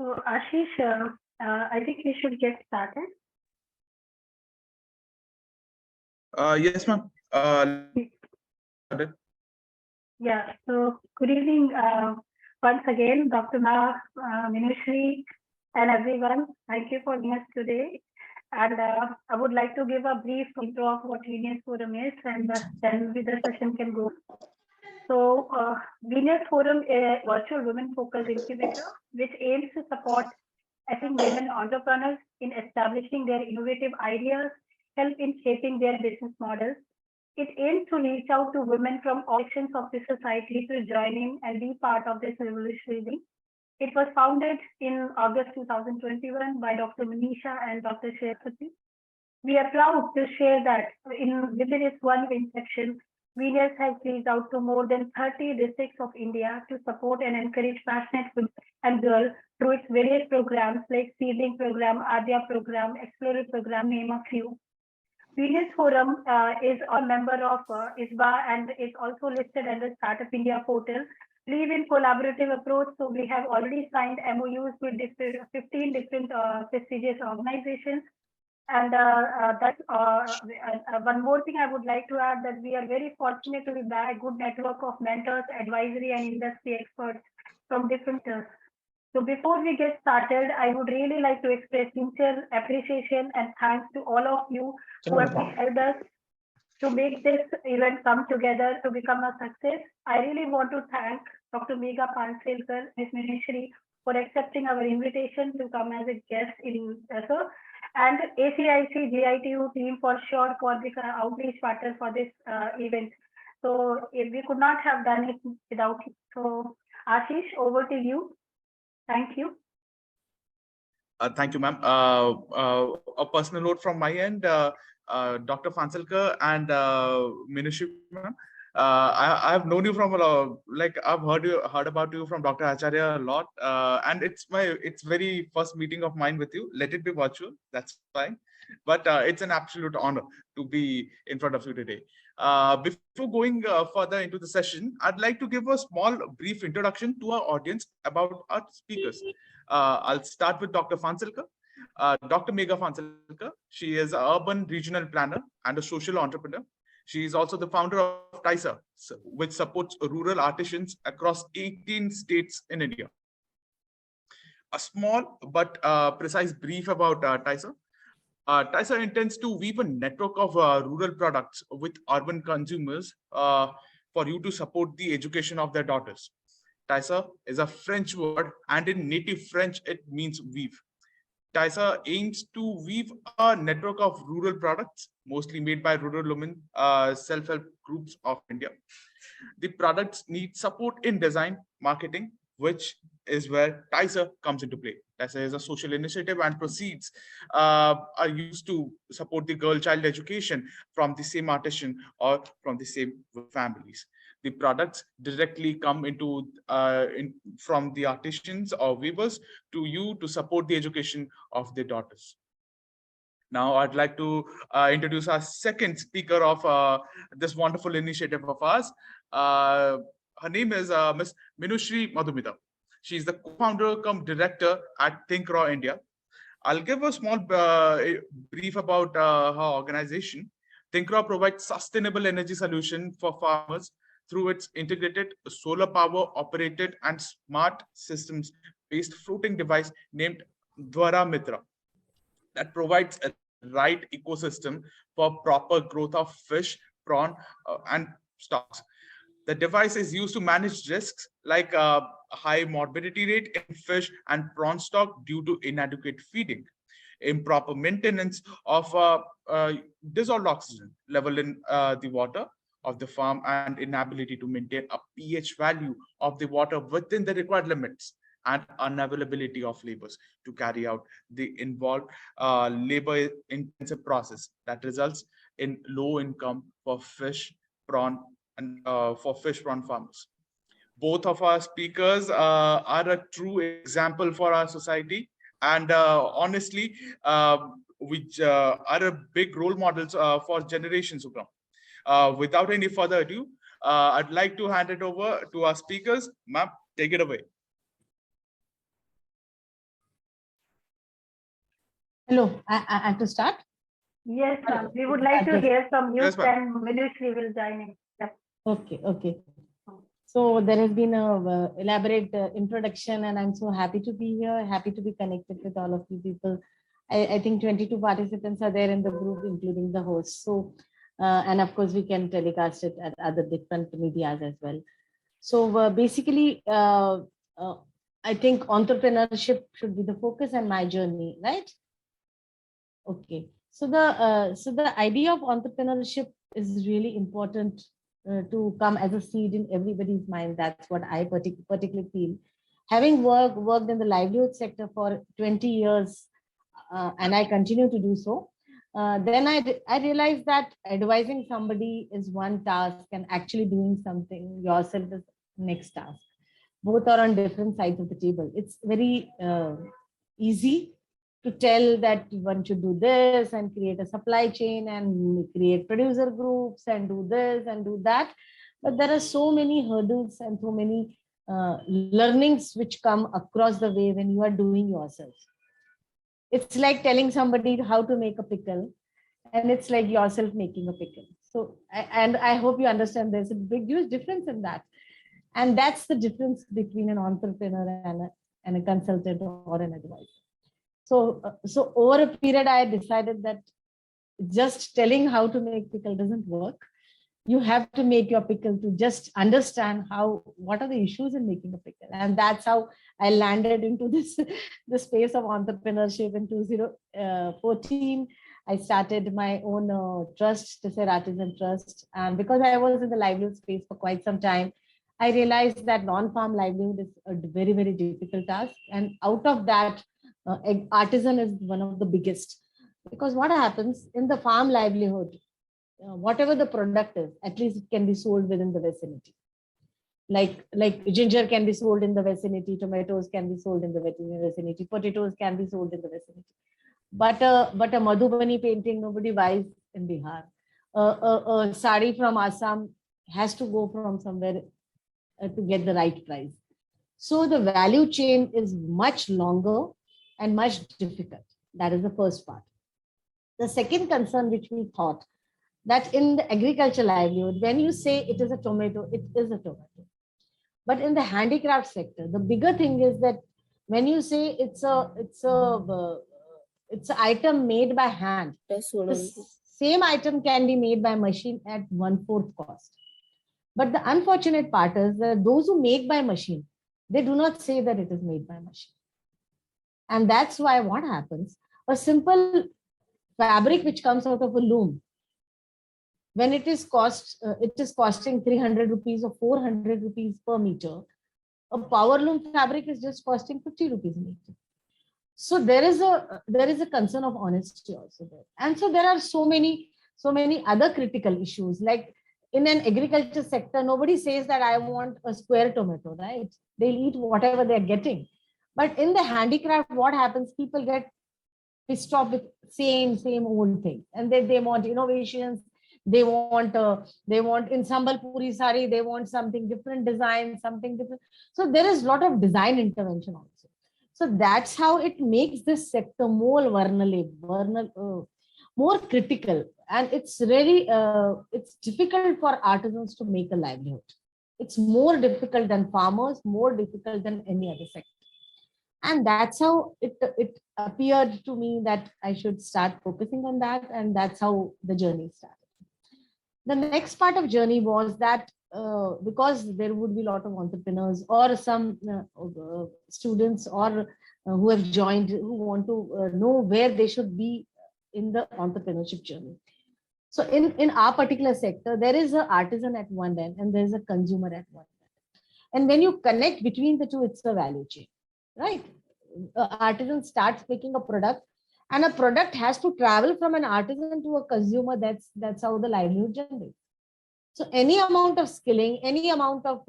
So, Ashish, I think we should get started. Yes, ma'am. Yeah, so good evening once again, Dr. Megha, Ministry, and everyone. Thank you for being us today. And I would like to give a brief intro of what Weneurs Forum is, and then the session can go. So, Weneurs Forum is a virtual women-focused incubator which aims to support assisting women entrepreneurs in establishing their innovative ideas, help in shaping their business models. It aims to reach out to women from all sections of the society to join in and be part of this revolutionary thing. It was founded in August 2021 by Dr. Manisha and Dr. Shreya. We are proud to share that within its one inception, Venus has reached out to more than 30 districts of India to support and encourage passionate women and girls through its various programs like Seedling Program, Adya Program, Explorer Program, name a few. Venus Forum is a member of ISBA and is also listed under Startup India portal. Believe in collaborative approach, so we have already signed MOUs with 15 different prestigious organizations. And one more thing I would like to add that we are very fortunate to be back a good network of mentors, advisory, and industry experts from different. So before we get started, I would really like to express sincere appreciation and thanks to all of you who have helped us to make this event come together to become a success. I really want to thank Dr. Megha Phanselkar, Ms. Ministry, for accepting our invitation to come as a guest in and ACIC GITU team for sure for the outreach partner for this event. So if we could not have done it without you. So Ashish, over to you. Thank you. Thank you, ma'am. A personal note from my end, Dr. Phanselkar and Ministry, ma'am. I have known you from I've heard about you from Dr. Acharya a lot, and it's very first meeting of mine with you. Let it be virtual, that's fine, but it's an absolute honor to be in front of you today. Before going further into the session, I'd like to give a small brief introduction to our audience about our speakers. I'll start with Dr. Phanselkar. Dr. Megha Phanselkar. She is an urban regional planner and a social entrepreneur. She is also the founder of TISA, which supports rural artisans across 18 states in India. A small but precise brief about TISA. TISA intends to weave a network of rural products with urban consumers for you to support the education of their daughters. TISA is a French word, and in native French, it means weave. TISA aims to weave a network of rural products, mostly made by rural women, self-help groups of India. The products need support in design, marketing, which is where TISA comes into play. TISA is a social initiative and proceeds are used to support the girl-child education from the same artisan or from the same families. The products directly come into from the artisans or weavers to you to support the education of their daughters. Now, I'd like to introduce our second speaker of this wonderful initiative of ours. Her name is Ms. Minushri Madhumita. She's the co-founder cum director at Think Raw India. I'll give a small brief about her organization. Think Raw provides sustainable energy solution for farmers through its integrated solar power operated and smart systems based floating device named Dwara Mitra that provides a right ecosystem for proper growth of fish, prawn, and stocks. The device is used to manage risks like high morbidity rate in fish and prawn stock due to inadequate feeding, improper maintenance of dissolved oxygen level in the water of the farm, and inability to maintain a pH value of the water within the required limits, and unavailability of laborers to carry out the involved labor-intensive process that results in low income for fish, prawn, and for fish prawn farmers. Both of our speakers are a true example for our society, and honestly, which are a big role models for generations to come. Without any further ado, I'd like to hand it over to our speakers. Ma'am, take it away. Hello, I have to start? Yes, ma'am. We would like to hear from you, Yes, ma'am. and Minushree will join in. Yep. Okay. So there has been a elaborate introduction, and I'm so happy to be here, happy to be connected with all of you people. I think 22 participants are there in the group, including the host. So, and of course, we can telecast it at other different medias as well. So basically, I think entrepreneurship should be the focus and my journey, right? Okay. So the idea of entrepreneurship is really important to come as a seed in everybody's mind. That's what I particularly feel. Having worked in the livelihood sector for 20 years, and I continue to do so, then I realized that advising somebody is one task, and actually doing something yourself is next task. Both are on different sides of the table. It's very easy to tell that one should do this and create a supply chain and create producer groups and do this and do that. But there are so many hurdles and so many learnings which come across the way when you are doing yourself. It's like telling somebody how to make a pickle, and it's like yourself making a pickle. So, and I hope you understand there's a big, huge difference in that. And that's the difference between an entrepreneur and a consultant or an advisor. So over a period, I decided that just telling how to make pickle doesn't work. You have to make your pickle to just understand what are the issues in making a pickle. And that's how I landed into the space of entrepreneurship in 2014. I started my own trust, to say Artisan Trust. And because I was in the livelihood space for quite some time, I realized that non-farm livelihood is a very, very difficult task. And out of that, artisan is one of the biggest. Because what happens in the farm livelihood, whatever the product is, at least it can be sold within the vicinity. Like ginger can be sold in the vicinity, tomatoes can be sold in the vicinity, potatoes can be sold in the vicinity. But a Madhubani painting nobody buys in Bihar. A sari from Assam has to go from somewhere to get the right price. So the value chain is much longer and much difficult. That is the first part. The second concern which we thought, that in the agricultural livelihood, when you say it is a tomato, it is a tomato. But in the handicraft sector, the bigger thing is that when you say it's an item made by hand, the same item can be made by machine at 1/4 cost. But the unfortunate part is that those who make by machine, they do not say that it is made by machine. And that's why what happens, a simple fabric which comes out of a loom, when it is costing 300 rupees or 400 rupees per meter, a power loom fabric is just costing 50 rupees a meter. So there is a concern of honesty also there. And so there are so many other critical issues. Like in an agriculture sector, nobody says that I want a square tomato, right? They'll eat whatever they're getting. But in the handicraft, what happens? People get pissed off with same old thing, and they want innovations. They want in Sambalpuri sari, they want something different design, something different. So there is a lot of design intervention also. So that's how it makes this sector more vulnerable, more critical, and it's really it's difficult for artisans to make a livelihood. It's more difficult than farmers, more difficult than any other sector. And that's how it appeared to me that I should start focusing on that, and that's how the journey started. The next part of journey was that because there would be a lot of entrepreneurs or some students or who have joined, who want to know where they should be in the entrepreneurship journey. So in our particular sector, there is an artisan at one end and there is a consumer at one end. And when you connect between the two, it's a value chain, right? Artisan starts making a product, and a product has to travel from an artisan to a consumer. That's how the livelihood generates. So any amount of skilling, any amount of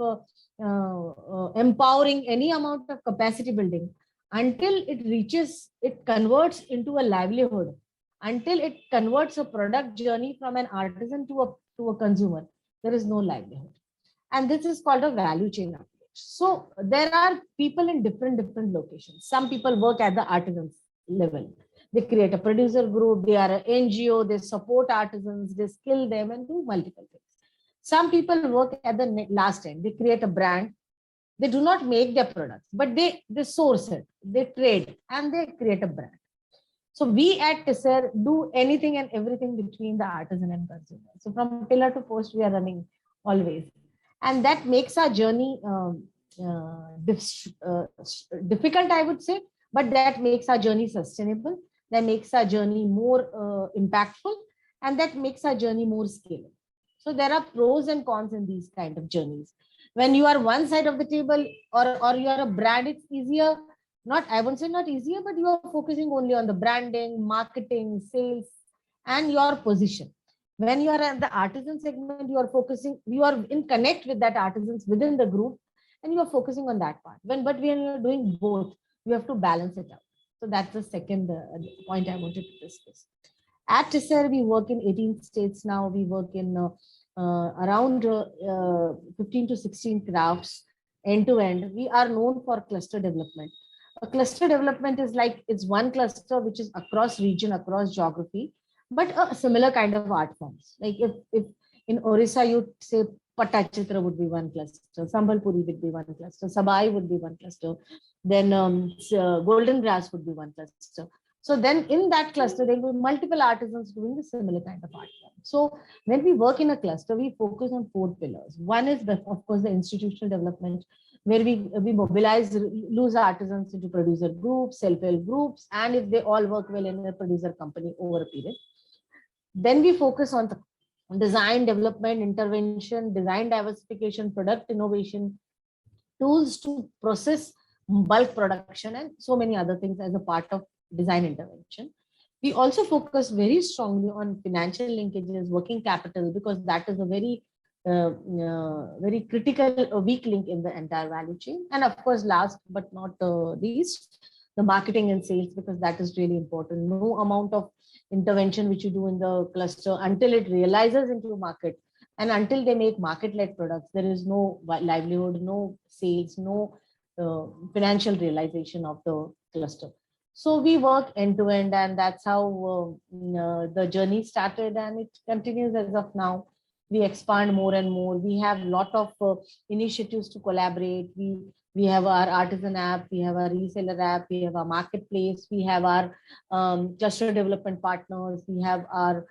empowering, any amount of capacity building, until it converts into a livelihood, until it converts a product journey from an artisan to a consumer, there is no livelihood. And this is called a value chain approach. So there are people in different locations. Some people work at the artisans level. They create a producer group, they are an NGO, they support artisans, they skill them and do multiple things. Some people work at the last end, they create a brand. They do not make their products, but they source it, they trade, and they create a brand. So we at TISER do anything and everything between the artisan and consumer. So from pillar to post, we are running always. And that makes our journey difficult, I would say, but that makes our journey sustainable. That makes our journey more impactful, and that makes our journey more scalable. So there are pros and cons in these kind of journeys. When you are one side of the table or you are a brand, it's easier. Not, I won't say not easier, but you are focusing only on the branding, marketing, sales, and your position. When you are at the artisan segment, you are focusing, you are in connect with that artisans within the group, and you are focusing on that part. But when you are doing both, you have to balance it out. So that's the second point I wanted to discuss. At TISER, we work in 18 states now. We work in around 15 to 16 crafts end to end. We are known for cluster development. A cluster development is like, it's one cluster which is across region, across geography, but a similar kind of art forms. Like if in Orissa, you say Pattachitra would be one cluster, Sambalpuri would be one cluster, Sabai would be one cluster, then Golden Grass would be one cluster. So then in that cluster, there will be multiple artisans doing the similar kind of art form. So when we work in a cluster, we focus on 4 pillars. One is, of course, the institutional development, where we mobilize loose artisans into producer groups, self-help groups, and if they all work well in a producer company over a period. Then we focus on the design, development, intervention, design diversification, product innovation, tools to process bulk production, and so many other things as a part of design intervention. We also focus very strongly on financial linkages, working capital, because that is a very critical weak link in the entire value chain. And of course, last but not least, the marketing and sales, because that is really important. No amount of intervention which you do in the cluster until it realizes into market, and until they make market-led products, there is no livelihood, no sales, no financial realization of the cluster. So we work end to end, and that's how the journey started, and it continues as of now. We expand more and more. We have a lot of initiatives to collaborate. We have our artisan app, we have our reseller app, we have our marketplace, we have our cluster development partners, we have our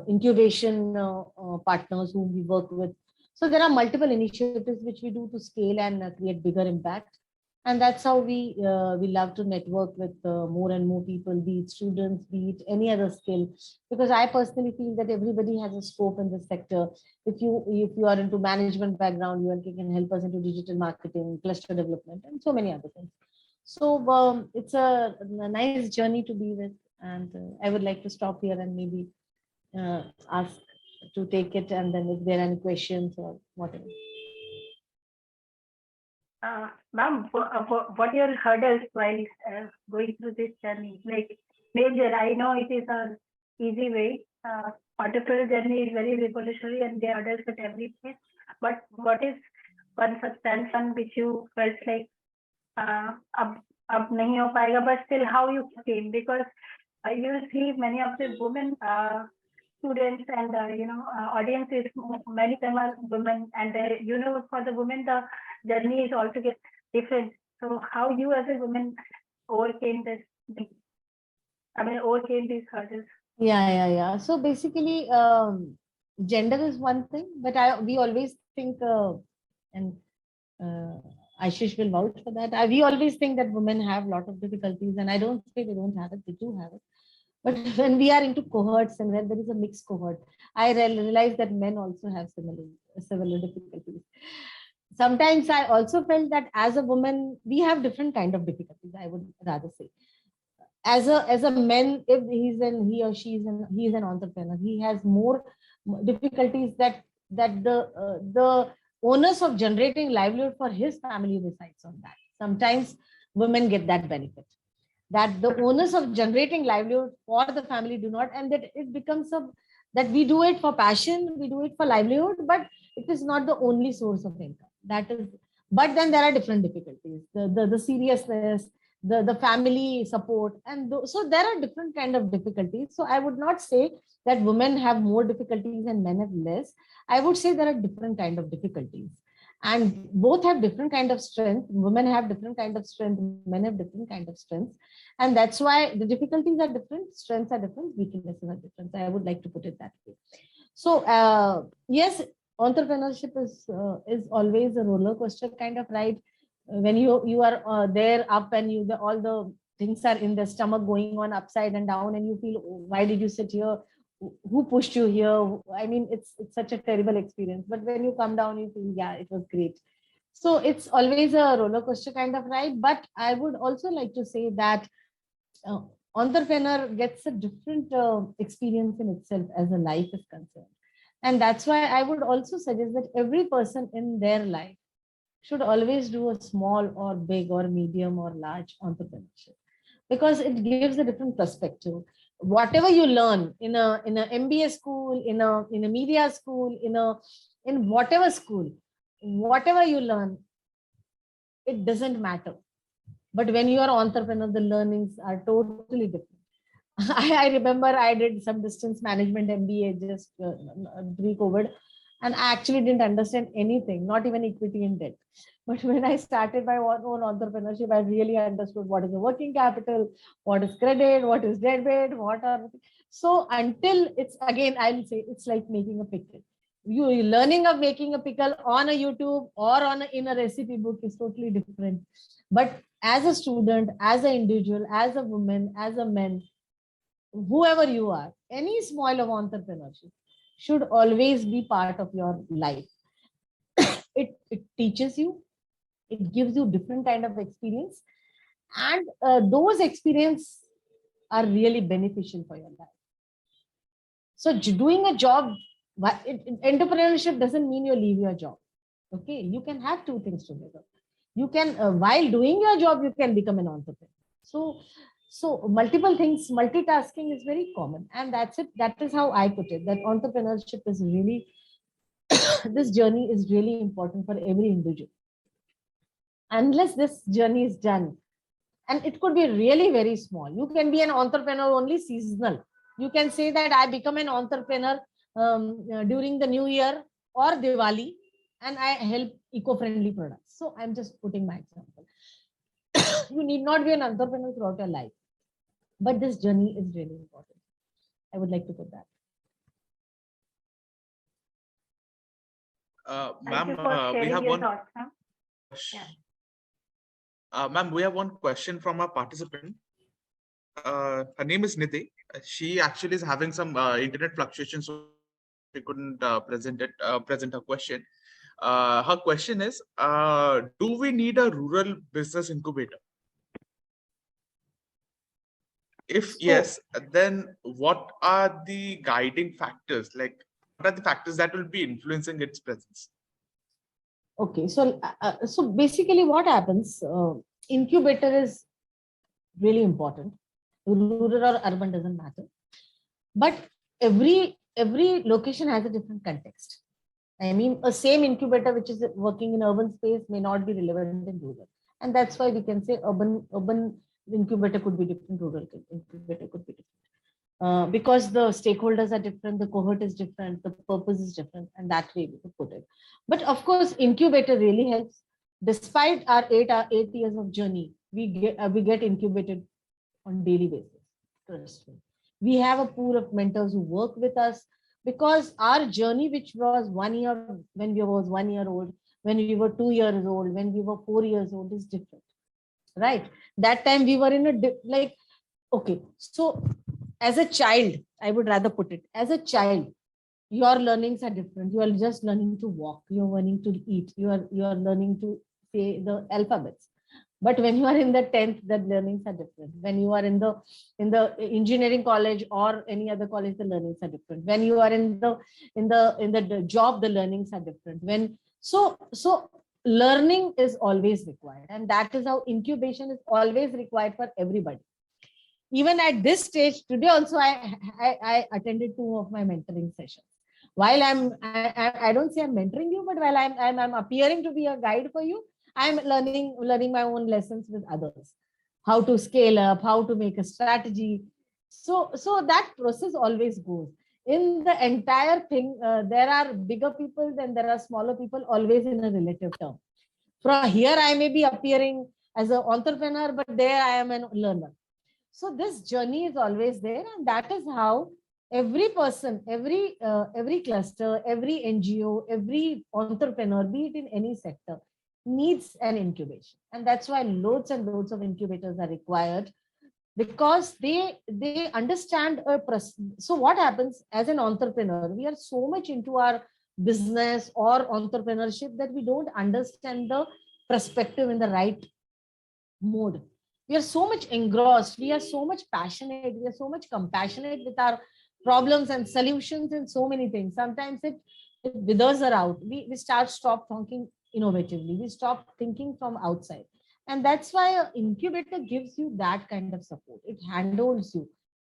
incubation partners whom we work with. So there are multiple initiatives which we do to scale and create bigger impact. And that's how we love to network with more and more people, be it students, be it any other skill. Because I personally feel that everybody has a scope in this sector. If you are into management background, you can help us into digital marketing, cluster development, and so many other things. So it's a nice journey to be with. And I would like to stop here and maybe ask to take it, and then if there are any questions or whatever. Ma'am, what are your hurdles while going through this journey? Like major, I know it is an easy way. Entrepreneurial journey is very revolutionary, and there are hurdles at every place. But what is one substantial which you felt like ab nahi ho paega, but still how you came? Because you will see many of the women students and audiences, many of them are women, and for the women the journey is altogether different. So how you as a woman overcame overcame these hurdles? Yeah. So basically, gender is one thing, but we always think, and Ashish will vouch for that. We always think that women have a lot of difficulties, and I don't say they don't have it, they do have it. But when we are into cohorts and when there is a mixed cohort, I realize that men also have similar difficulties. Sometimes I also felt that as a woman, we have different kind of difficulties, I would rather say. As a man, if he or she is an entrepreneur, he has more difficulties that the onus of generating livelihood for his family resides on that. Sometimes women get that benefit, that the onus of generating livelihood for the family do not, and that it becomes that we do it for passion, we do it for livelihood, but it is not the only source of income. That is, but then there are different difficulties, the seriousness, the family support, and so there are different kind of difficulties. So I would not say that women have more difficulties and men have less. I would say there are different kind of difficulties, and both have different kind of strength. Women have different kind of strength, men have different kind of strengths, and that's why the difficulties are different, strengths are different, weaknesses are different. I would like to put it that way. So yes, entrepreneurship is always a roller coaster kind of ride. When you are there up, and all the things are in the stomach going on upside and down, and you feel, "Oh, why did you sit here? Who pushed you here?" I mean, it's such a terrible experience. But when you come down, you feel, yeah, it was great. So it's always a roller coaster kind of ride. But I would also like to say that uh, entrepreneur gets a different experience in itself as a life is concerned. And that's why I would also suggest that every person in their life should always do a small or big or medium or large entrepreneurship, because it gives a different perspective. Whatever you learn in a MBA school, in a media school, in whatever school, whatever you learn, it doesn't matter. But when you are entrepreneur, the learnings are totally different. I remember I did some distance management MBA just pre-COVID, and I actually didn't understand anything, not even equity in debt. But when I started my own entrepreneurship, I really understood what is the working capital, what is credit, what is debit, what are. So until it's, again, I'll say it's like making a pickle. You learning of making a pickle on a YouTube or in a recipe book is totally different. But as a student, as an individual, as a woman, as a man, whoever you are, any small of entrepreneurship should always be part of your life. It teaches you, it gives you different kind of experience, and those experience are really beneficial for your life. So doing a job, entrepreneurship doesn't mean you leave your job. Okay, you can have two things together. You can, while doing your job, you can become an entrepreneur. So multiple things, multitasking is very common, and that's it. That is how I put it, that entrepreneurship is really, this journey is really important for every individual. Unless this journey is done, and it could be really very small. You can be an entrepreneur only seasonal. You can say that I become an entrepreneur during the New Year or Diwali, and I help eco-friendly products. So I'm just putting my example. You need not be an entrepreneur throughout your life, but this journey is really important. I would like to put that. Thank you Ma'am, for we sharing have your one. thoughts. Yeah. Ma'am, we have one question from a participant. Her name is Nidhi. She actually is having some internet fluctuations, so she couldn't present her question. Her question is, do we need a rural business incubator? If yes, then what are the guiding factors? Like, what are the factors that will be influencing its presence? Okay, so basically what happens, incubator is really important. Rural or urban doesn't matter, but every location has a different context. I mean, a same incubator which is working in urban space may not be relevant in rural, and that's why we can say urban incubator could be different, rural incubator could be different, because the stakeholders are different, the cohort is different, the purpose is different, and that way we could put it. But of course, incubator really helps. Despite our 8 years of journey, we get incubated on daily basis. Trust me. We have a pool of mentors who work with us, because our journey, which was 1 year, when we was 1 year old, when we were 2 years old, when we were 4 years old, is different, right? That time we were in a okay. So as a child, I would rather put it, as a child, your learnings are different. You are just learning to walk, you're learning to eat, you are learning to say the alphabets. But when you are in the 10th, the learnings are different. When you are in the engineering college or any other college, the learnings are different. When you are in the job, the learnings are different. So learning is always required, and that is how incubation is always required for everybody. Even at this stage today also, I attended 2 of my mentoring sessions. While I don't say I'm mentoring you, but while I'm appearing to be a guide for you, I'm learning my own lessons with others. how to scale up, how to make a strategy. So that process always goes. In the entire thing, there are bigger people, then there are smaller people, always in a relative term. From here, I may be appearing as an entrepreneur, but there I am a learner. So this journey is always there, and that is how every person, every cluster, every NGO, every entrepreneur, be it in any sector, needs an incubation. And that's why loads and loads of incubators are required, because they understand so what happens as an entrepreneur, we are so much into our business or entrepreneurship that we don't understand the perspective in the right mode. We are so much engrossed, we are so much passionate, we are so much compassionate with our problems and solutions and so many things. Sometimes it withers are out. We stop thinking innovatively, we stop thinking from outside. And that's why an incubator gives you that kind of support. It handles you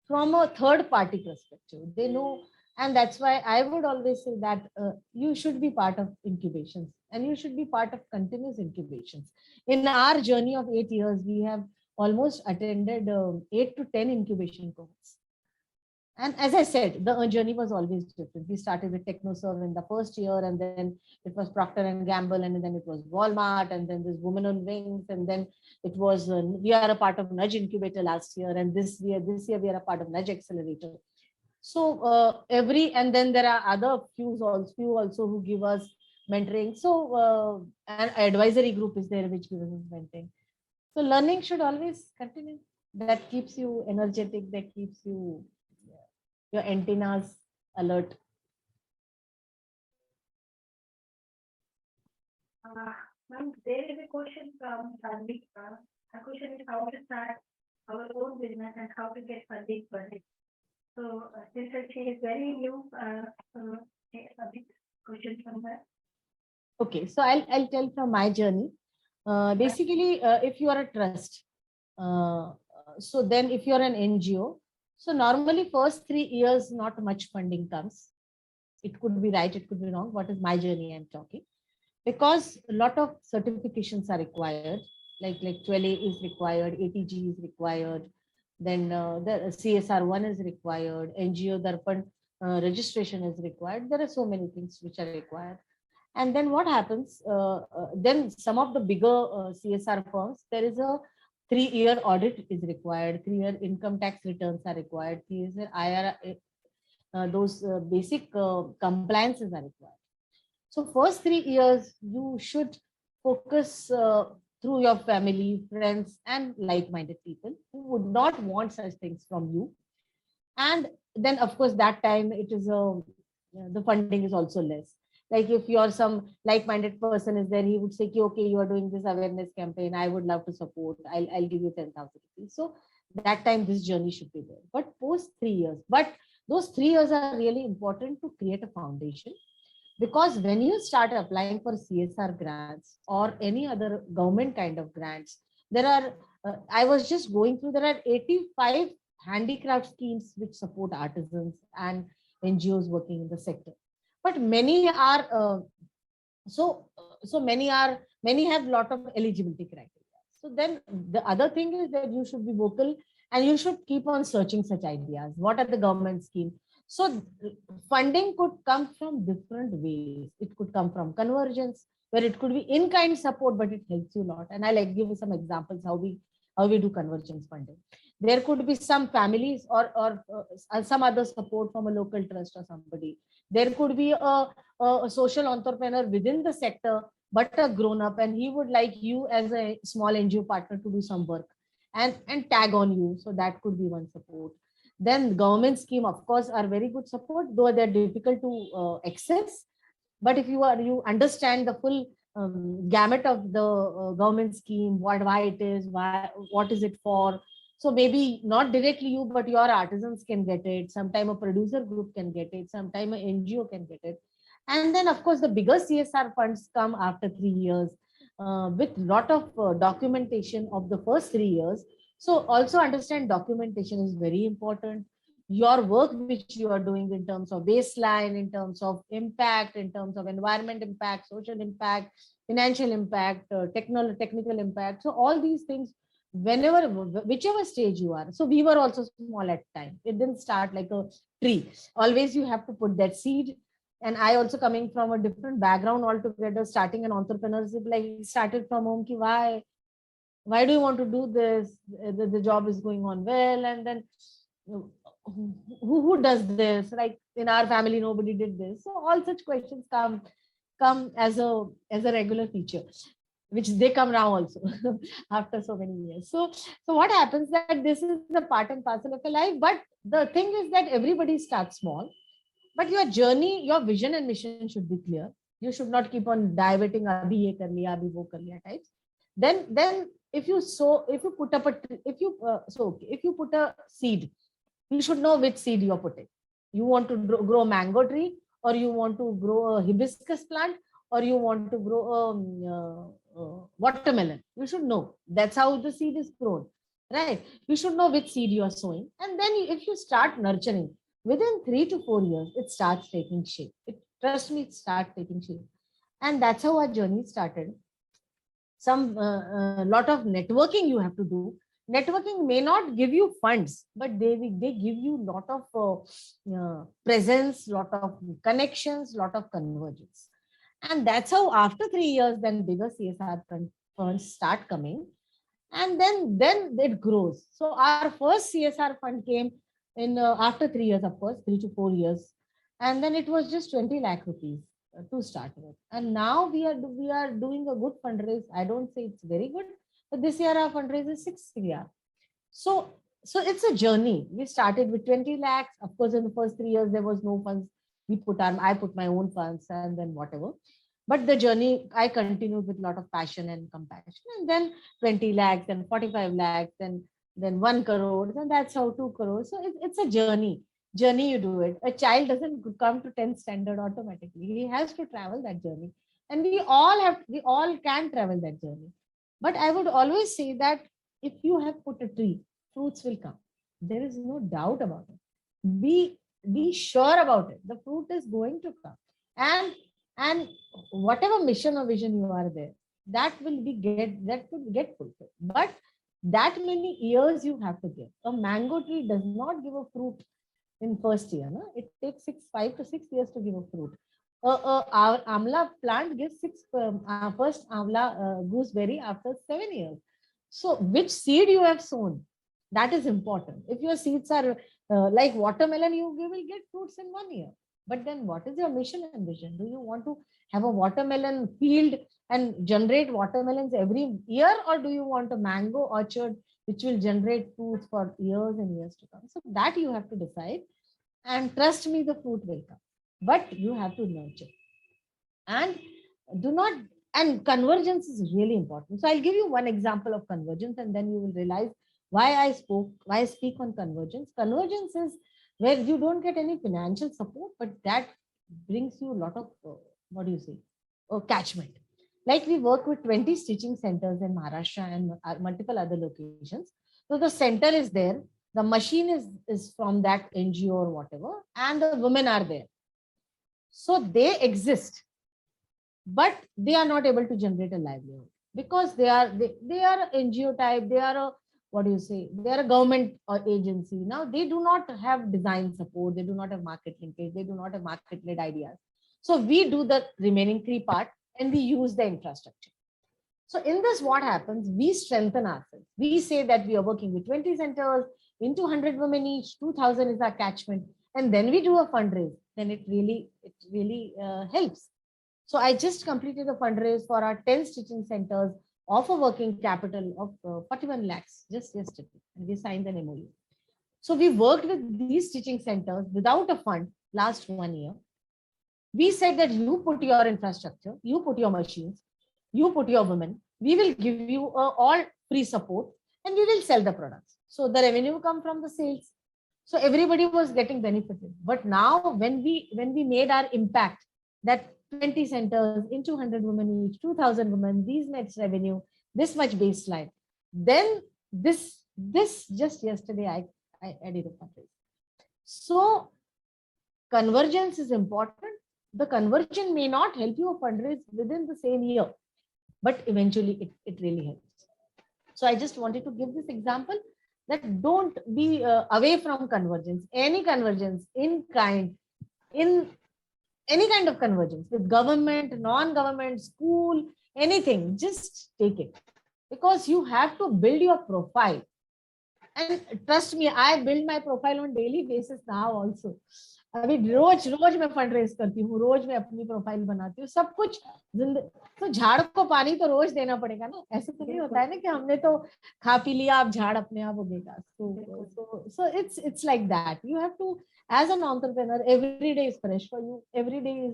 from a third party perspective. They know. And that's why I would always say that you should be part of incubations, and you should be part of continuous incubations. In our journey of 8 years, we have almost attended 8 to 10 incubation cohorts. And as I said, the journey was always different. We started with TechnoServe in the first year, and then it was Procter and Gamble, and then it was Walmart, and then there's Women on Wings, and then it was we are a part of Nudge Incubator last year, and this year we are a part of Nudge Accelerator. So and then there are other few also who give us mentoring. So an advisory group is there which gives us mentoring. So learning should always continue. That keeps you energetic. That keeps you your antennas alert. Ma'am, there is a question from Sandeep. The question is how to start our own business and how to get funding for it. So since she is very new, a big question from her. Okay, so I'll tell from my journey. Basically, if you are a trust, so then if you're an NGO, so normally first 3 years, not much funding comes. It could be right, it could be wrong. What is my journey I'm talking? Because a lot of certifications are required, like 12A is required, ATG is required, then the CSR1 is required, NGO Darpan registration is required. There are so many things which are required. And then what happens? Then some of the bigger CSR firms, there is a 3-year audit is required, 3-year income tax returns are required, 3-year IRA, those basic compliances are required. So first 3 years, you should focus through your family, friends, and like-minded people who would not want such things from you. And then, of course, that time it is the funding is also less. Like if you're some like-minded person is there, he would say, okay, you are doing this awareness campaign, I would love to support, I'll give you 10,000 rupees. So that time this journey should be there. But post 3 years, but those 3 years are really important to create a foundation. Because when you start applying for CSR grants or any other government kind of grants, there are, I was just going through, there are 85 handicraft schemes which support artisans and NGOs working in the sector. But many are, many have lot of eligibility criteria. So then the other thing is that you should be vocal and you should keep on searching such ideas. What are the government schemes? So funding could come from different ways. It could come from convergence, where it could be in-kind support, but it helps you a lot. And I'll give you some examples how we do convergence funding. There could be some families or some other support from a local trust or somebody. There could be a social entrepreneur within the sector, but a grown-up, and he would like you as a small NGO partner to do some work and tag on you. So that could be one support. Then government scheme, of course, are very good support, though they're difficult to access. But if you understand the full gamut of the government scheme, why it is, what is it for. So maybe not directly you, but your artisans can get it. Sometime a producer group can get it. Sometime an NGO can get it. And then, of course, the bigger CSR funds come after 3 years with lot of documentation of the first 3 years. So also understand documentation is very important. Your work which you are doing in terms of baseline, in terms of impact, in terms of environment impact, social impact, financial impact, technical impact. So all these things whenever, whichever stage you are. So we were also small at time. It didn't start like a tree. Always you have to put that seed. And I also coming from a different background altogether, starting an entrepreneurship, like started from home. Ki why do you want to do this? The job is going on well, and then who does this? Like in our family, nobody did this. So all such questions come as a regular feature, which they come now also after so many years. So what happens that this is the part and parcel of a life. But the thing is that everybody starts small, but your journey, your vision and mission should be clear. You should not keep on diverting abhi ye kar liya, abhi wo kar liya types. Then if you sow, if you put up a if you if you put a seed, you should know which seed you're putting. You want to grow a mango tree, or you want to grow a hibiscus plant, or you want to grow a watermelon. You should know. That's how the seed is grown, right? You should know which seed you are sowing. And then if you start nurturing, within 3 to 4 years, it starts taking shape. Trust me, it starts taking shape. And that's how our journey started. Some lot of networking you have to do. Networking may not give you funds, but they give you lot of presence, lot of connections, lot of convergence. And that's how after 3 years, then bigger CSR funds start coming, and then it grows. So our first CSR fund came in after 3 years, of course, 3 to 4 years, and then it was just 20 lakh rupees to start with. And now we are doing a good fundraise. I don't say it's very good, but this year our fundraise is 6 crore. So it's a journey. We started with 20 lakhs. Of course, in the first 3 years, there was no funds. I put my own funds and then whatever. But the journey, I continued with a lot of passion and compassion. And then 20 lakhs, then 45 lakhs, then 1 crore. And that's how 2 crores. So it's a journey. You do it. A child doesn't come to 10th standard automatically. He has to travel that journey. And we all can travel that journey. But I would always say that if you have put a tree, fruits will come. There is no doubt about it. Be sure about it. The fruit is going to come. And whatever mission or vision you are there, that will get fulfilled. But that many years you have to give. A mango tree does not give a fruit in first year. No? It takes 5 to 6 years to give a fruit. Our amla plant gives first amla gooseberry after 7 years. So which seed you have sown, that is important. If your seeds are like watermelon, you will get fruits in 1 year. But then what is your mission and vision? Do you want to have a watermelon field and generate watermelons every year, or do you want a mango orchard which will generate fruits for years and years to come? So that you have to decide, and trust me, the fruit will come, but you have to nurture. And and convergence is really important. So I'll give you one example of convergence, and then you will realize why I speak on convergence. Convergence is where you don't get any financial support, but that brings you a lot of, catchment. Like we work with 20 stitching centers in Maharashtra and multiple other locations. So the center is there, the machine is from that NGO or whatever, and the women are there. So they exist, but they are not able to generate a livelihood because they are NGO type. They are they are a government agency. Now they do not have design support. They do not have market linkage. They do not have market led ideas. So we do the remaining 3 part and we use the infrastructure. So in this, what happens? We strengthen ourselves. We say that we are working with 20 centers into 100 women each, 2,000 is our catchment. And then we do a fundraise. Then it really helps. So I just completed a fundraise for our 10 stitching centers of a working capital of 41 lakhs just yesterday. And we signed an MOU. So we worked with these stitching centers without a fund last 1 year. We said that you put your infrastructure, you put your machines, you put your women, we will give you all free support and we will sell the products. So the revenue come from the sales. So everybody was getting benefited. But now when we made our impact, that 20 centers into 100 women each, 2,000 women, these much revenue, this much baseline, then this just yesterday I did a fundraise. So convergence is important. The conversion may not help you fundraise within the same year, but eventually it really helps. So I just wanted to give this example that don't be away from convergence, any convergence in kind, in any kind of convergence with government, non-government, school, anything, just take it, because you have to build your profile. And trust me, I build my profile on daily basis now also. अभी रोज रोज मैं fund raise करती हूँ, रोज मैं अपनी profile बनाती हूँ, सब कुछ तो झाड़ को पानी तो रोज देना पड़ेगा ना, ऐसे तो नहीं होता है ना कि हमने तो खा पी लिया आप झाड़ अपने आप उगेगा. So it's like that. You have to, as an entrepreneur, every day is fresh for you, every day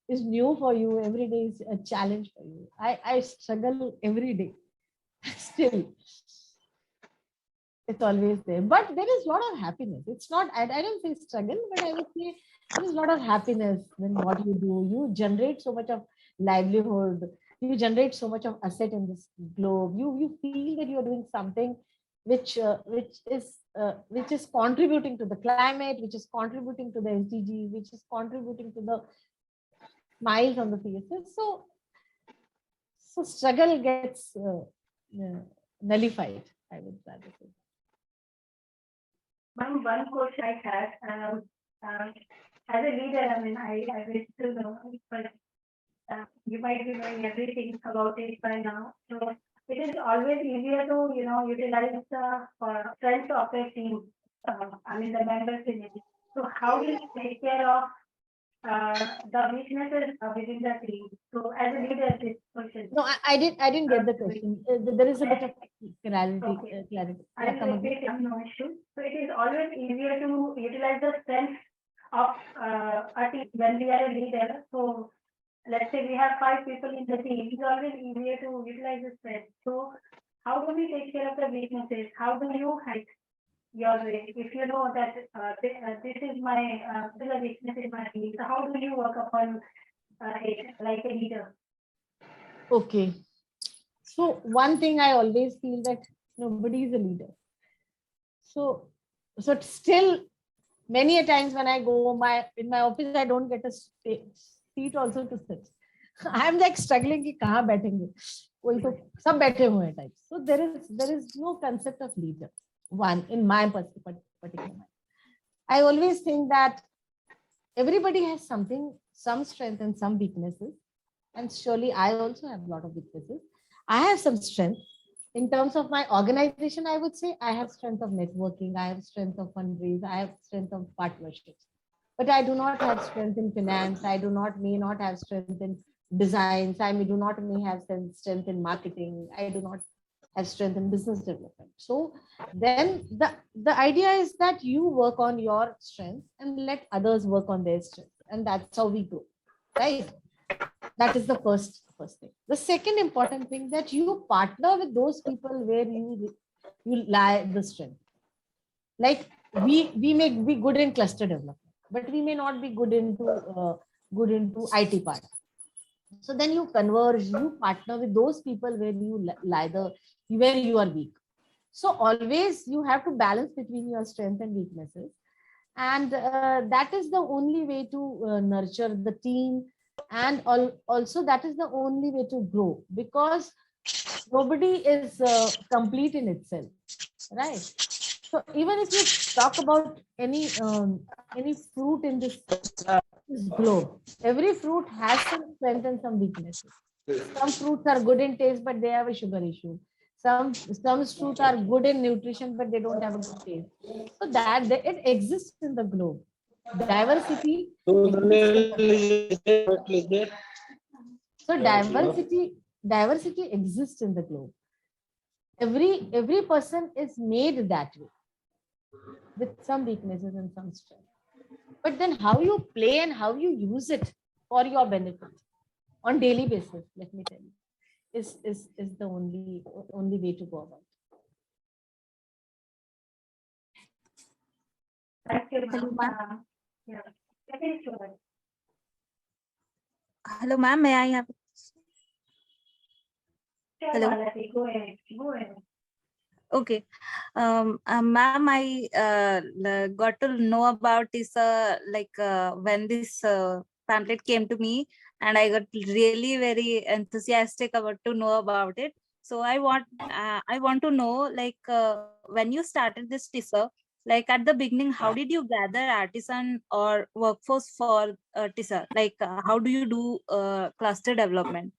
is new for you, every day is a challenge for you. I struggle every day still. It's always there, but there is a lot of happiness. It's not, I don't say struggle, but I would say there is a lot of happiness in what you do. You generate so much of livelihood, you generate so much of asset in this globe. You feel that you're doing something which is contributing to the climate, which is contributing to the SDG, which is contributing to the smiles on the faces. So struggle gets nullified, I would rather say. One question I had, as a leader, I mean, I wish to know, but you might be knowing everything about it by now. So it is always easier to, utilize the strength of a team. I mean, the members in it. So how do you take care of the weaknesses within the team? So as a leader, this question. No, I didn't get the question. There is a bit of clarity. Okay. Clarity. I will repeat it, no issue. So it is always easier to utilize the strength of a team when we are a leader. So let's say we have 5 people in the team. It's always easier to utilize the strength. So how do we take care of the weaknesses? How do you hide your way? If you know that this is my this is a weakness in my team, so how do you work upon it like a leader? Okay. So one thing I always feel that nobody is a leader. So still many a times when I go in my office, I don't get a seat also to sit. I am like struggling कि कहाँ बैठेंगे, कोई तो सब बैठे हुए हैं types. So there is no concept of leader. One in my particular mind. I always think that everybody has some strength and some weaknesses, and surely I also have a lot of weaknesses. I have some strength in terms of my organization. I would say I have strength of networking, I have strength of fundraise, I have strength of partnerships, but I do not have strength in finance. I may not have strength in designs. I may have strength in marketing. I do not have strength in business development. So then the idea is that you work on your strength and let others work on their strength, and that's how we grow, right? That is the first thing. The second important thing, that you partner with those people where you lie the strength. Like we may be good in cluster development, but we may not be good into IT part. So then you converge, you partner with those people where you where you are weak. So always you have to balance between your strength and weaknesses, and that is the only way to nurture the team, and also that is the only way to grow, because nobody is complete in itself, right? So even if you talk about any fruit in this globe, every fruit has some strength and some weaknesses. Some fruits are good in taste, but they have a sugar issue. Some fruits are good in nutrition, but they don't have a good taste. So that it exists in the globe. Diversity. So diversity exists in the globe. Every person is made that way, with some weaknesses and some strength. But then how you play and how you use it for your benefit on daily basis, let me tell you, is the only way to go about it. Thank you, Hello, ma'am. Yeah. Hello, ma'am. May I have? Hello. Go ahead. Okay. Ma'am, I got to know about this when this pamphlet came to me, and I got really very enthusiastic about to know about it. So I want to know, like, when you started this TISA, like at the beginning, how did you gather artisan or workforce for TISA? Like, how do you do cluster development?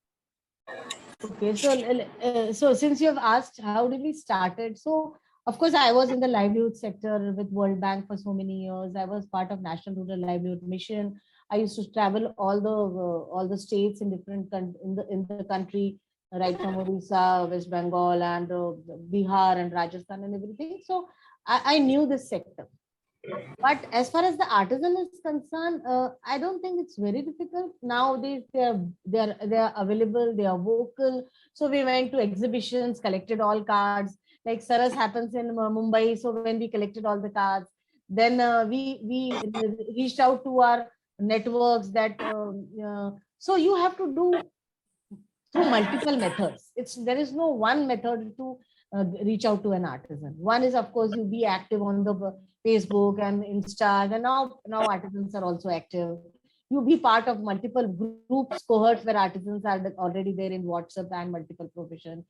Okay, so so since you have asked how did we started, so of course I was in the livelihood sector with World Bank for so many years. I was part of National Rural Livelihood Mission. I used to travel all the states in different in the country, right from Orissa, West Bengal, and Bihar and Rajasthan and everything. So I knew this sector. But as far as the artisan is concerned, I don't think it's very difficult. Nowadays, they are available, they are vocal. So we went to exhibitions, collected all cards. Like Saras happens in Mumbai. So when we collected all the cards, then we reached out to our networks that so you have to do through multiple methods. There is no one method to reach out to an artisan. One is, of course, you be active on the Facebook and Insta, and now artisans are also active. You be part of multiple groups, cohorts where artisans are already there in WhatsApp and multiple profession.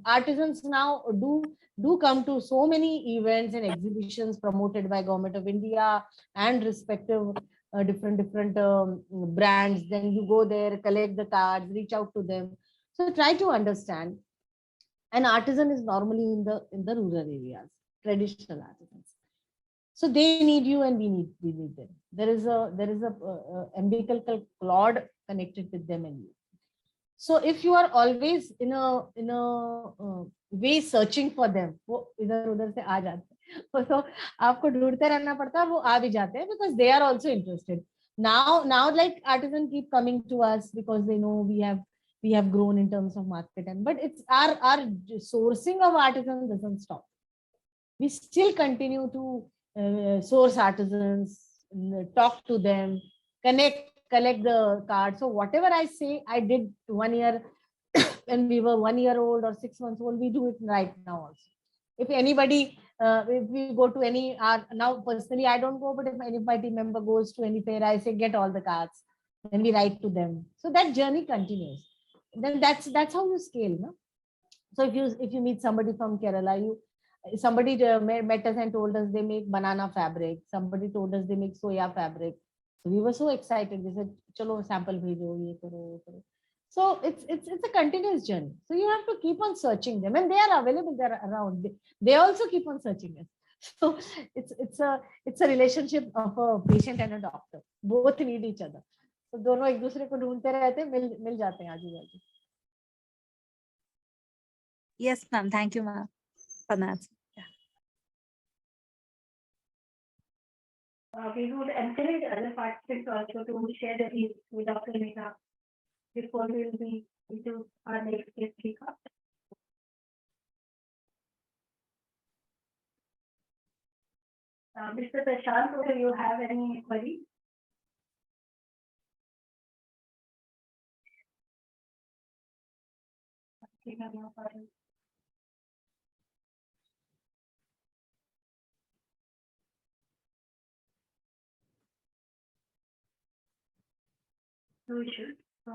Artisans now do come to so many events and exhibitions promoted by Government of India and respective different brands. Then you go there, collect the cards, reach out to them. So try to understand. An artisan is normally in the rural areas, traditional artisans. So they need you and we need them. There is a umbilical cord connected with them and you. So if you are always in a way searching for them, वो इधर उधर से आ जाते हैं. So आपको ढूंढते रहना पड़ता है, वो आ भी जाते हैं because they are also interested. Now like artisans keep coming to us because they know we have grown in terms of market, and but it's our sourcing of artisans doesn't stop. We still continue to source artisans, talk to them, collect the cards. So whatever I say, I did 1 year when we were 1 year old or 6 months old, we do it right now also. If anybody, if we go to any art, now personally I don't go, but if any my team member goes to any fair, I say get all the cards, then we write to them. So that journey continues. Then that's how you scale, no? So if you meet somebody from Kerala, somebody met us and told us they make banana fabric. Somebody told us they make soya fabric. We were so excited. We said, "Chalo sample bhejo, ye karo, wo karo." So it's a continuous journey. So you have to keep on searching them, and they are available. They're around. They also keep on searching us. So it's a relationship of a patient and a doctor. Both need each other. So दोनों एक दूसरे को ढूंढते रहते हैं, मिल जाते हैं आजू बाजू. Yes, ma'am. Thank you, ma'am, for that. We would encourage other participants also to share the views with Dr. Megha before we will be into our next guest speaker. Mr. Prashant, do you have any queries? No issues. So,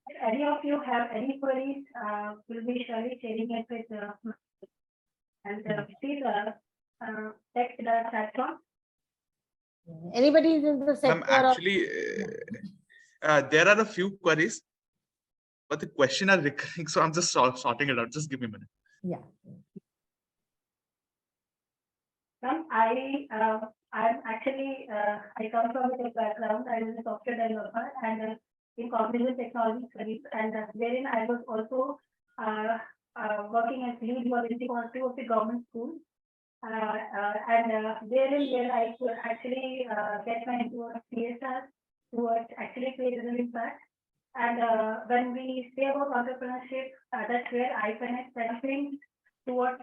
if any of you have any queries, we'll be surely sharing it with and please text the chat box. Anybody is in the sector? Actually, there are a few queries, but the question are recurring, so I'm just sorting it out. Just give me a minute. Yeah. I'm actually, I come from a background. I was a software developer and in cognitive technology studies, and wherein I was also working as lead volunteer for two of the government schools. Therein where I could actually get my towards CSR, towards actually create an impact. And when we say about entrepreneurship, that's where I connect benefits towards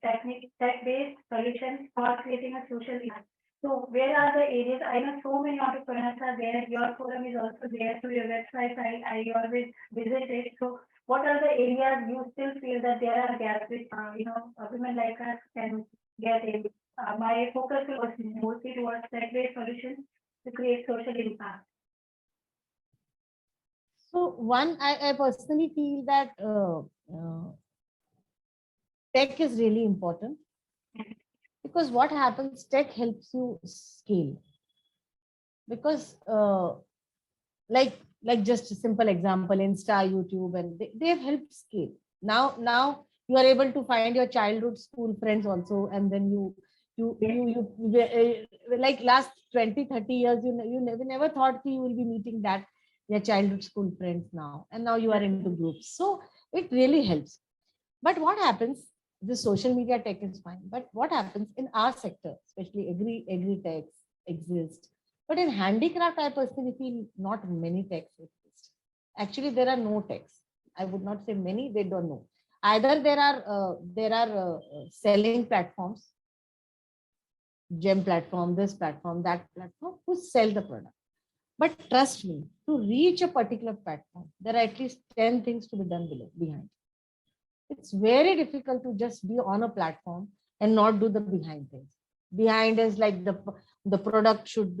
tech-based solutions for creating a social impact. So where are the areas? I know so many entrepreneurs are there. Your forum is also there through your website. I always visit it. So what are the areas you still feel that there are gaps which women like us can get in? My focus was mostly towards tech-based solutions to create social impact. So one, I personally feel that tech is really important, because what happens, tech helps you scale. Because like just a simple example, Insta, YouTube, and they've helped scale. Now you are able to find your childhood school friends also, and then like last 20-30 years, you never thought you will be meeting that your childhood school friends now, and now you are into groups. So it really helps. But what happens, the social media tech is fine, but what happens in our sector, especially agri techs exist, but in handicraft, I personally feel not many techs exist. Actually, there are no techs. I would not say many, they don't know. Either there are selling platforms, gem platform, this platform, that platform, who sell the product. But trust me, to reach a particular platform, there are at least 10 things to be done behind. It's very difficult to just be on a platform and not do the behind things. Behind is like the product should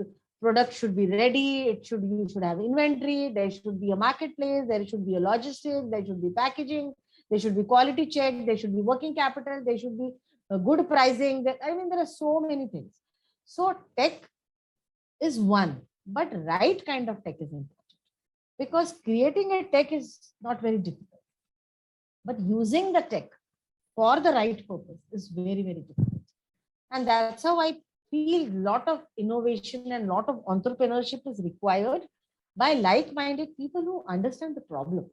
be ready. You should have inventory. There should be a marketplace. There should be a logistics. There should be packaging. There should be quality check. There should be working capital. There should be good pricing. There are so many things. So tech is one, but right kind of tech is important, because creating a tech is not very difficult, but using the tech for the right purpose is very, very difficult. And that's how I feel a lot of innovation and a lot of entrepreneurship is required by like-minded people who understand the problem.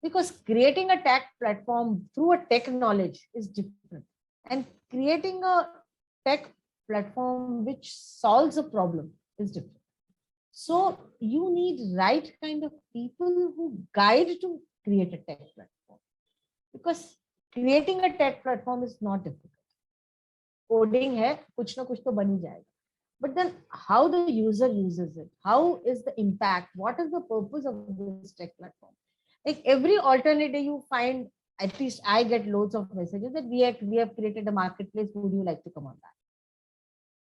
Because creating a tech platform through a tech knowledge is different. And creating a tech platform which solves a problem is different. So you need right kind of people who guide to create a tech platform. Because creating a tech platform is not difficult. Coding है, कुछ ना कुछ तो बन ही जाएगा. But then how the user uses it, how is the impact, what is the purpose of this tech platform? Like every alternate day you find, at least I get loads of messages that we have created a marketplace, would you like to come on that?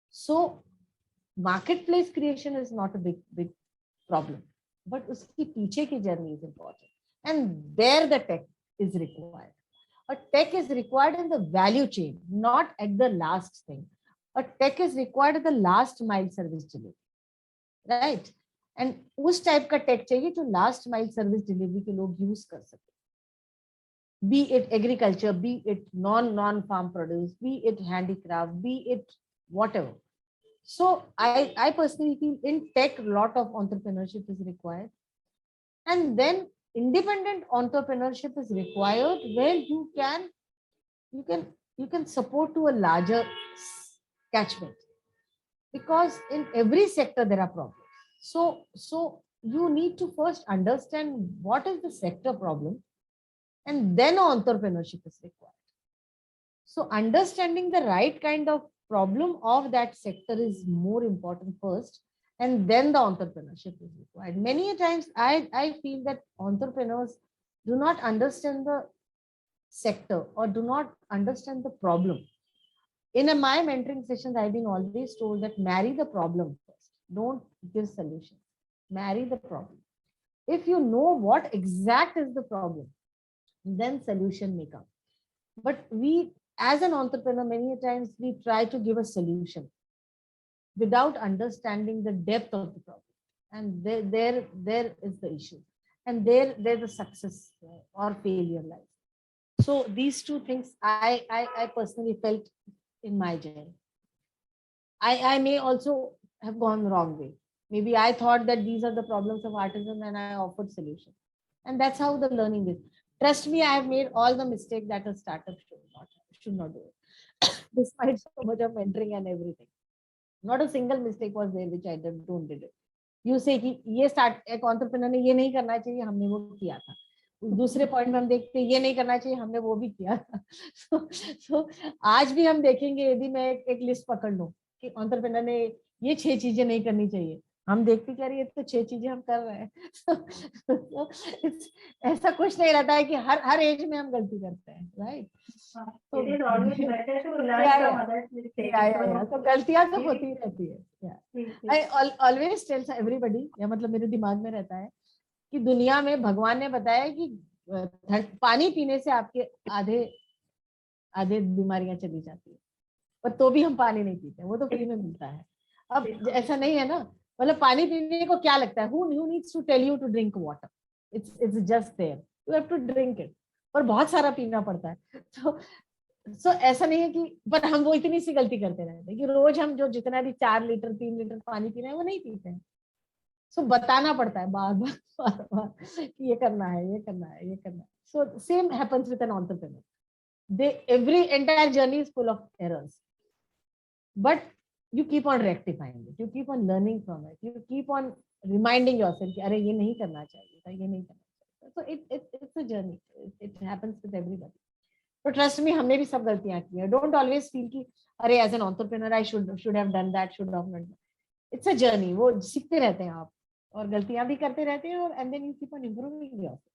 So marketplace creation is not a big problem, but uski पीछे की journey is important, and there the tech is required. A tech is required in the value chain, not at the last thing. A tech is required at the last mile service delivery, right? And उस type का tech चाहिए जो last mile service delivery के लोग use कर सके. Be it agriculture, be it non-farm produce, be it handicraft, be it whatever. So I personally feel in tech, a lot of entrepreneurship is required. And then independent entrepreneurship is required, where you can support to a larger catchment, because in every sector there are problems. So you need to first understand what is the sector problem, and then entrepreneurship is required. So understanding the right kind of problem of that sector is more important first, and then the entrepreneurship is required. Many times I feel that entrepreneurs do not understand the sector or do not understand the problem. In my mentoring sessions, I've been always told that marry the problem first. Don't give solutions. Marry the problem. If you know what exact is the problem, then solution may come. But we, as an entrepreneur, many times we try to give a solution without understanding the depth of the problem, and there is the issue, and there the success or failure lies. So these two things I personally felt in my journey. I may also have gone the wrong way. Maybe I thought that these are the problems of artisan and I offered solution, and that's how the learning is. Trust me, I have made all the mistakes that a startup should not do it. Despite so much of mentoring and everything, not a single mistake was there which I don't did it. You say कि ये start एक entrepreneur ने ये नहीं करना चाहिए, हमने वो किया था. दूसरे पॉइंट में हम देखते हैं ये नहीं करना चाहिए, हमने वो भी किया. So आज भी हम देखेंगे, यदि मैं एक लिस्ट पकड़ लूं कि entrepreneur ने ये 6 चीजें नहीं करनी चाहिए, हम देखते क्या, ये तो 6 चीजें हम कर रहे हैं. So ऐसा कुछ नहीं रहता है कि हर एज में हम गलती करते हैं, right? It is always better to learn from others' mistakes. तो गलतियां तो होती ही रहती है. I always tell everybody, या मतलब मेरे दिमाग में रहता है कि दुनिया में भगवान ने बताया कि पानी पीने से आपके आधे बीमारियां चली जाती है, पर तो भी हम पानी नहीं पीते, वो तो फ्री में मिलता है। अब ऐसा नहीं है ना, मतलब पानी पीने को क्या लगता है, who needs to tell you to drink water, it's just there, you have to drink it, और बहुत सारा पीना पड़ता है। तो ऐसा नहीं है कि, पर हम वो इतनी सी गलती करते रहते हैं कि रोज हम जो जितना भी 4 लीटर 3 लीटर पानी पी रहे हैं वो नहीं पीते हैं। सो बताना पड़ता है बार बार कि ये करना है, ये करना है, ये करना है। So same happens with an entrepreneur, every entire journey is full of errors, but you keep on rectifying it, you keep on learning from it, you keep on reminding yourself कि अरे ये नहीं करना चाहिए था, ये नहीं करना चाहिए था। So it's a journey, it happens with everybody. So trust me, हमने भी सब गलतियां की हैं। Don't always feel कि अरे as an entrepreneur I should have done that, should have done that. It's a journey, वो सीखते रहते हैं आप, और गलतियां भी करते रहते हैं, और and then you keep on improving yourself.